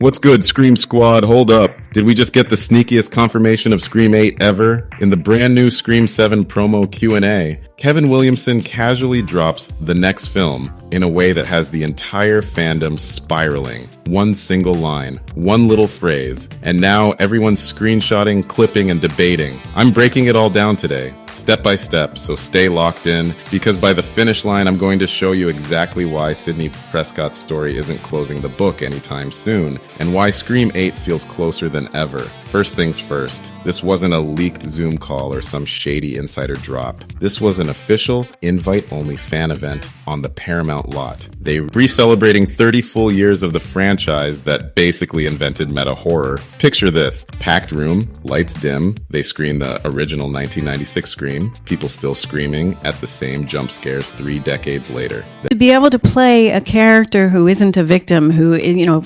What's good, Scream Squad? Hold up. Did we just get the sneakiest confirmation of Scream 8 ever? In the brand new Scream 7 promo Q&A, Kevin Williamson casually drops the next film in a way that has the entire fandom spiraling. One single line, one little phrase, and now everyone's screenshotting, clipping, and debating. I'm breaking it all down today, step by step, so stay locked in, because by the finish line, I'm going to show you exactly why Sidney Prescott's story isn't closing the book anytime soon, and why Scream 8 feels closer than ever. First things first, this wasn't a leaked Zoom call or some shady insider drop. This was an official, invite-only fan event on the Paramount lot. They re-celebrating 30 full years of the franchise that basically invented meta horror. Picture this, packed room, lights dim, they screen the original 1996 Scream, people still screaming at the same jump scares 3 decades later. To be able to play a character who isn't a victim, who,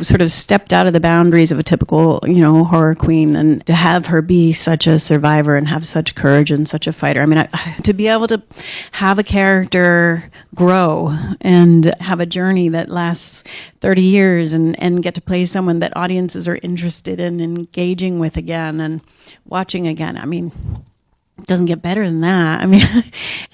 sort of stepped out of the boundaries of a typical, horror queen, and to have her be such a survivor and have such courage and such a fighter. I mean, to be able to have a character grow and have a journey that lasts 30 years and get to play someone that audiences are interested in engaging with again and watching again. I mean, it doesn't get better than that. I mean,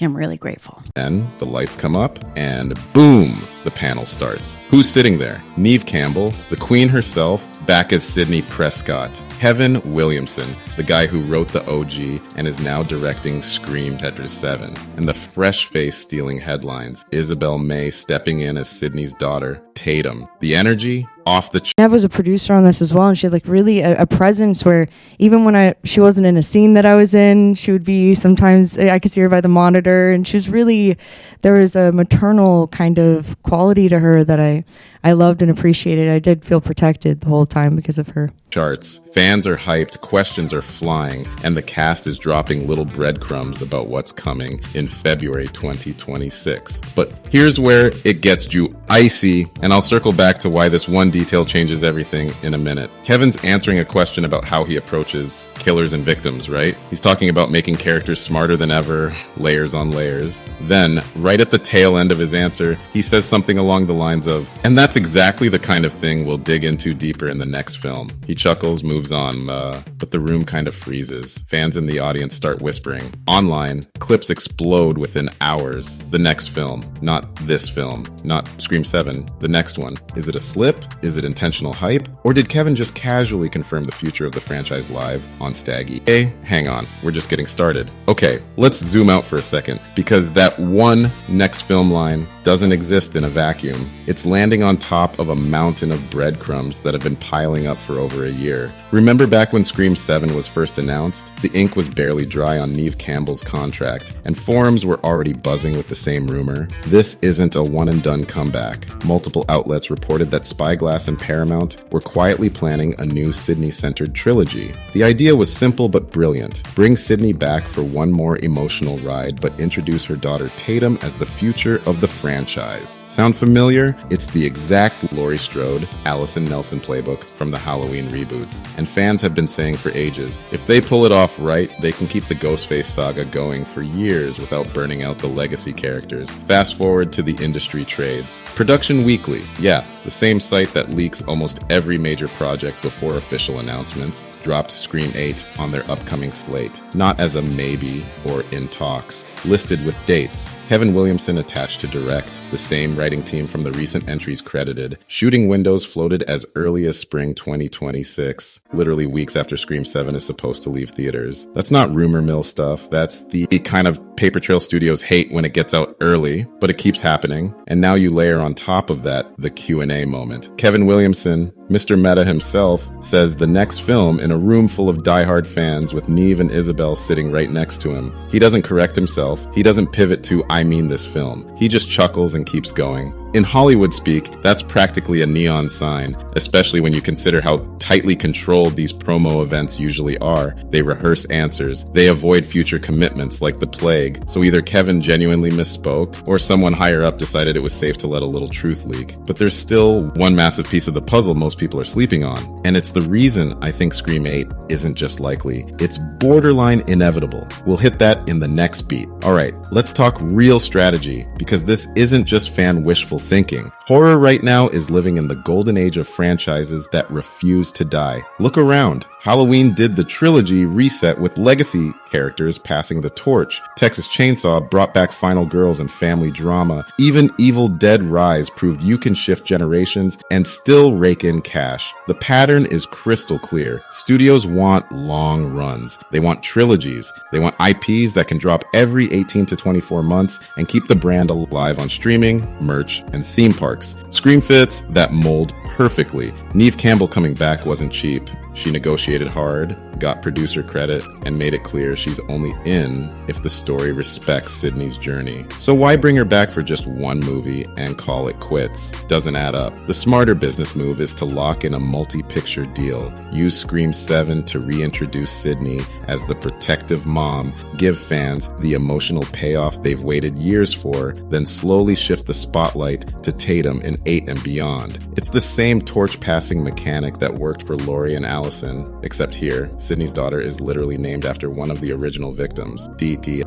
I'm really grateful. Then the lights come up and boom, the panel starts. Who's sitting there? Neve Campbell, the queen herself, back as Sidney Prescott. Kevin Williamson, the guy who wrote the OG and is now directing Scream Chapter 7. And the fresh face stealing headlines. Isabel May stepping in as Sidney's daughter, Tatum. The energy off the Neve was a producer on this as well, and she had really a presence where even when she wasn't in a scene that I was in, she would be sometimes, I could see her by the monitor, and she was really, there was a maternal kind of quality to her that I loved and appreciated. I did feel protected the whole time because of her. Charts. Fans are hyped, questions are flying, and the cast is dropping little breadcrumbs about what's coming in February 2026. But here's where it gets you icy, and I'll circle back to why this one detail changes everything in a minute. Kevin's answering a question about how he approaches killers and victims, right? He's talking about making characters smarter than ever, layers on layers. Then, right at the tail end of his answer, he says something along the lines of, and that's exactly the kind of thing we'll dig into deeper in the next film. He chuckles, moves on, but the room kind of freezes. Fans in the audience start whispering. Online, clips explode within hours. The next film, not this film, not Scream 7, the next one. Is it a slip? Is it intentional hype? Or did Kevin just casually confirm the future of the franchise live on Staggy? Hey, hang on, we're just getting started. Okay, let's zoom out for a second, because that one next film line doesn't exist in a vacuum. It's landing on top of a mountain of breadcrumbs that have been piling up for over a year. Remember back when Scream 7 was first announced? The ink was barely dry on Neve Campbell's contract, and forums were already buzzing with the same rumor. This isn't a one-and-done comeback. Multiple outlets reported that Spyglass and Paramount were quietly planning a new Sidney-centered trilogy. The idea was simple but brilliant. Bring Sidney back for one more emotional ride, but introduce her daughter Tatum as the future of the franchise. Sound familiar? It's the exact Laurie Strode, Allison Nelson playbook from the Halloween reboots. And fans have been saying for ages, if they pull it off right, they can keep the Ghostface saga going for years without burning out the legacy characters. Fast forward to the industry trades. Production Weekly, yeah, the same site that leaks almost every major project before official announcements, dropped Scream 8 on their upcoming slate, not as a maybe or in talks, listed with dates. Kevin Williamson attached to direct, the same writing team from the recent entries credited. Shooting windows floated as early as spring 2026, literally weeks after Scream 7 is supposed to leave theaters. That's not rumor mill stuff. That's the kind of paper trail studios hate when it gets out early, but it keeps happening. And now you layer on top of that the Q&A moment. Kevin Williamson, Mr. Meta himself, says the next film in a room full of diehard fans with Neve and Isabel sitting right next to him. He doesn't correct himself. He doesn't pivot to, I mean this film. He just chuckles and keeps going. In Hollywood speak, that's practically a neon sign, especially when you consider how tightly controlled these promo events usually are. They rehearse answers. They avoid future commitments like the plague. So either Kevin genuinely misspoke, or someone higher up decided it was safe to let a little truth leak. But there's still one massive piece of the puzzle most people are sleeping on. And it's the reason I think Scream 8 isn't just likely, it's borderline inevitable. We'll hit that in the next beat. Alright, let's talk real strategy, because this isn't just fan wishful thinking. Horror right now is living in the golden age of franchises that refuse to die. Look around. Halloween did the Trilogy reset with legacy characters passing the torch. Texas Chainsaw brought back Final Girls and family drama. Even Evil Dead Rise proved you can shift generations and still rake in cash. The pattern is crystal clear. Studios want long runs. They want trilogies. They want IPs that can drop every 18 to 24 months and keep the brand alive on streaming, merch, and theme parks. Scream fits that mold perfectly. Neve Campbell coming back wasn't cheap. She negotiated hard, got producer credit, and made it clear she's only in if the story respects Sidney's journey. So why bring her back for just one movie and call it quits? Doesn't add up. The smarter business move is to lock in a multi-picture deal. Use Scream 7 to reintroduce Sidney as the protective mom, give fans the emotional payoff they've waited years for, then slowly shift the spotlight to Tatum in 8 and beyond. It's the same torch-passing mechanic that worked for Laurie and Allison, except here, Sidney's daughter is literally named after one of the original victims.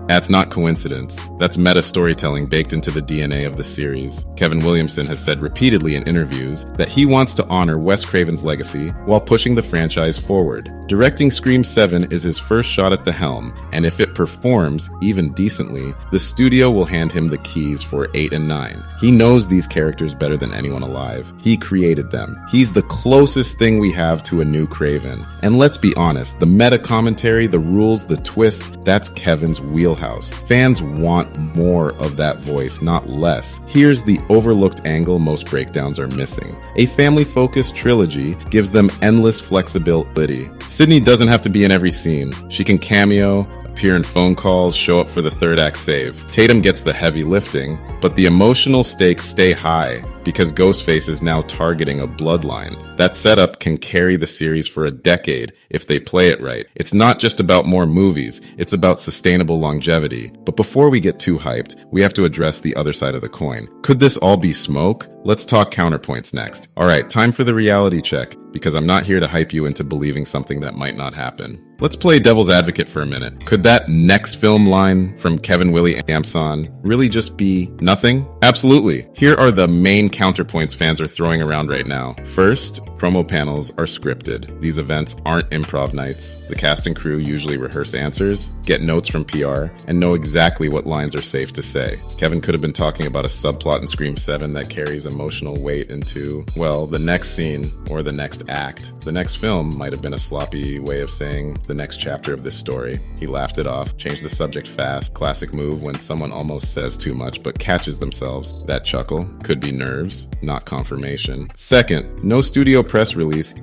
That's not coincidence. That's meta storytelling baked into the DNA of the series. Kevin Williamson has said repeatedly in interviews that he wants to honor Wes Craven's legacy while pushing the franchise forward. Directing Scream 7 is his first shot at the helm, and if it performs, even decently, the studio will hand him the keys for 8 and 9. He knows these characters better than anyone alive. He created them. He's the closest thing we have to a new Craven. And let's be honest, the meta commentary, the rules, the twists, that's Kevin's wheelhouse. Fans want more of that voice, not less. Here's the overlooked angle most breakdowns are missing. A family-focused trilogy gives them endless flexibility. Sidney doesn't have to be in every scene. She can cameo, appear in phone calls, show up for the third act save. Tatum gets the heavy lifting, but the emotional stakes stay high because Ghostface is now targeting a bloodline. That setup can carry the series for a decade if they play it right. It's not just about more movies, it's about sustainable longevity. But before we get too hyped, we have to address the other side of the coin. Could this all be smoke? Let's talk Counterpoints next. Alright, time for the reality check, because I'm not here to hype you into believing something that might not happen. Let's play devil's advocate for a minute. Could that next film line from Kevin Williamson really just be nothing? Absolutely. Here are the main counterpoints fans are throwing around right now. First, promo panels are scripted. These events aren't improv nights. The cast and crew usually rehearse answers, get notes from PR, and know exactly what lines are safe to say. Kevin could have been talking about a subplot in Scream 7 that carries emotional weight into, well, the next scene or the next act. The next film might have been a sloppy way of saying the next chapter of this story. He laughed it off, changed the subject fast. Classic move when someone almost says too much but catches themselves. That chuckle could be nerves, not confirmation. Second, no studio press release.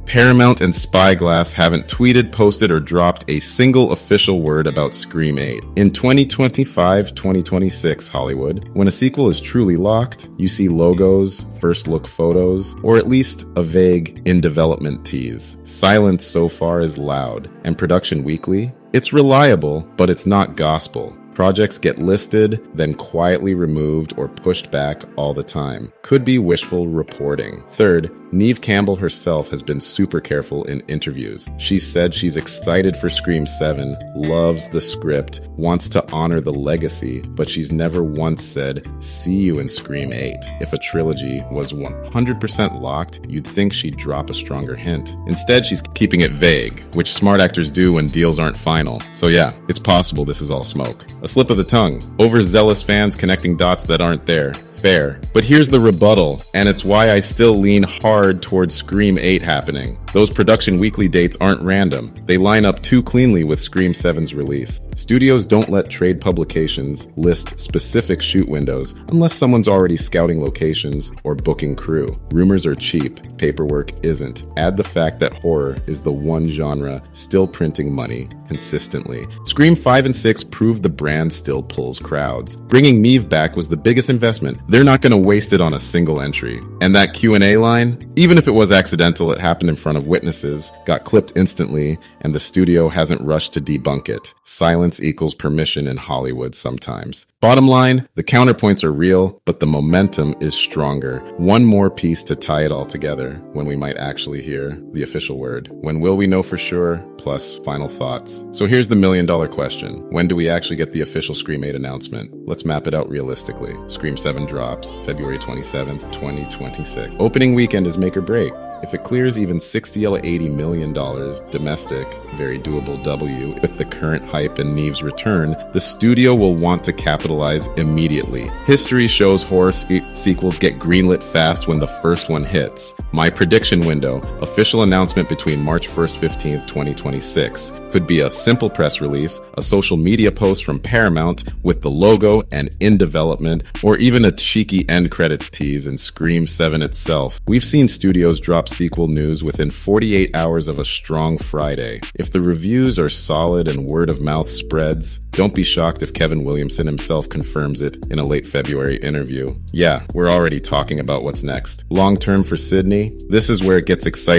Paramount and Spyglass haven't tweeted, posted, or dropped a single official word about Scream 8. In 2025-2026 Hollywood, when a sequel is truly locked, you see logos, first look photos, or at least a vague in development tease. Silence so far is loud, and Production Weekly? It's reliable, but it's not gospel. Projects get listed, then quietly removed or pushed back all the time. Could be wishful reporting. Third, Neve Campbell herself has been super careful in interviews. She said she's excited for Scream 7, loves the script, wants to honor the legacy, but she's never once said, "See you in Scream 8." If a trilogy was 100% locked, you'd think she'd drop a stronger hint. Instead, she's keeping it vague, which smart actors do when deals aren't final. So yeah, it's possible this is all smoke. A slip of the tongue. Overzealous fans connecting dots that aren't there. Fair. But here's the rebuttal, and it's why I still lean hard towards Scream 8 happening. Those Production Weekly dates aren't random. They line up too cleanly with Scream 7's release. Studios don't let trade publications list specific shoot windows unless someone's already scouting locations or booking crew. Rumors are cheap. Paperwork isn't. Add the fact that horror is the one genre still printing money consistently. Scream 5 and 6 proved the brand still pulls crowds. Bringing Neve back was the biggest investment. They're not going to waste it on a single entry. And that Q&A line, even if it was accidental, it happened in front of of witnesses got clipped instantly, and the studio hasn't rushed to debunk it. Silence equals permission in Hollywood sometimes. Bottom line, the counterpoints are real, but the momentum is stronger. One more piece to tie it all together when we might actually hear the official word. When will we know for sure? Plus final thoughts. So here's the million-dollar question. When do we actually get the official Scream 8 announcement? Let's map it out realistically. Scream 7 drops February 27th, 2026. Opening weekend is make or break. If it clears even $60 to $80 million domestic, very doable W, with the current hype and Neve's return, the studio will want to capitalize immediately. History shows horror sequels get greenlit fast when the first one hits. My prediction window, official announcement between March 1st, 15th, 2026. Could be a simple press release, a social media post from Paramount with the logo and in development, or even a cheeky end credits tease in Scream 7 itself. We've seen studios drop sequel news within 48 hours of a strong Friday. If the reviews are solid and word of mouth spreads, don't be shocked if Kevin Williamson himself confirms it in a late February interview. Yeah, we're already talking about what's next. Long term for Sidney, this is where it gets exciting.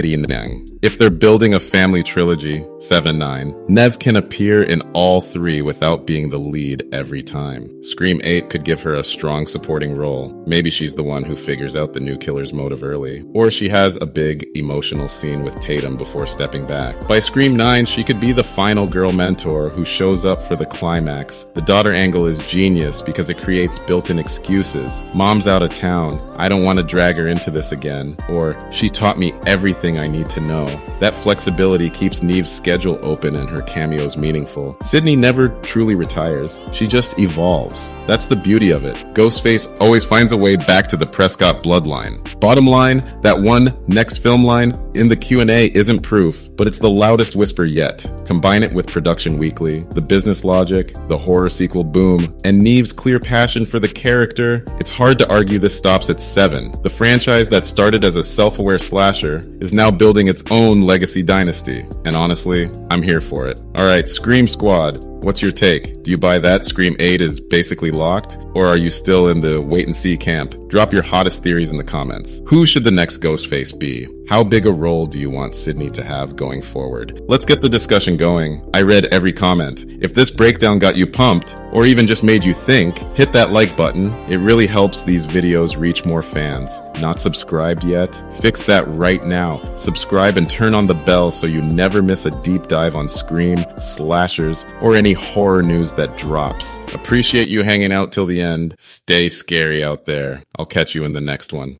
If they're building a family trilogy, 7 and 9, Neve can appear in all three without being the lead every time. Scream 8 could give her a strong supporting role. Maybe she's the one who figures out the new killer's motive early. Or she has a big emotional scene with Tatum before stepping back. By Scream 9, she could be the final girl mentor who shows up for the climax. The daughter angle is genius because it creates built-in excuses. Mom's out of town. I don't want to drag her into this again. Or, she taught me everything I need to know. That flexibility keeps Neve's schedule open and her cameos meaningful. Sidney never truly retires. She just evolves. That's the beauty of it. Ghostface always finds a way back to the Prescott bloodline. Bottom line, that one next film line in the Q&A isn't proof, but it's the loudest whisper yet. Combine it with Production Weekly, the business logic, the horror sequel boom, and Neve's clear passion for the character, it's hard to argue this stops at 7. The franchise that started as a self-aware slasher is now building its own legacy dynasty. And honestly, I'm here for it. Alright, Scream Squad, what's your take? Do you buy that Scream 8 is basically locked? Or are you still in the wait-and-see camp? Drop your hottest theories in the comments. Who should the next Ghostface be? How big a role do you want Sidney to have going forward? Let's get the discussion going. I read every comment. If this breakdown got you pumped, or even just made you think, hit that like button. It really helps these videos reach more fans. Not subscribed yet? Fix that right now. Subscribe and turn on the bell so you never miss a deep dive on Scream, slashers, or any horror news that drops. Appreciate you hanging out till the end. Stay scary out there. I'll catch you in the next one.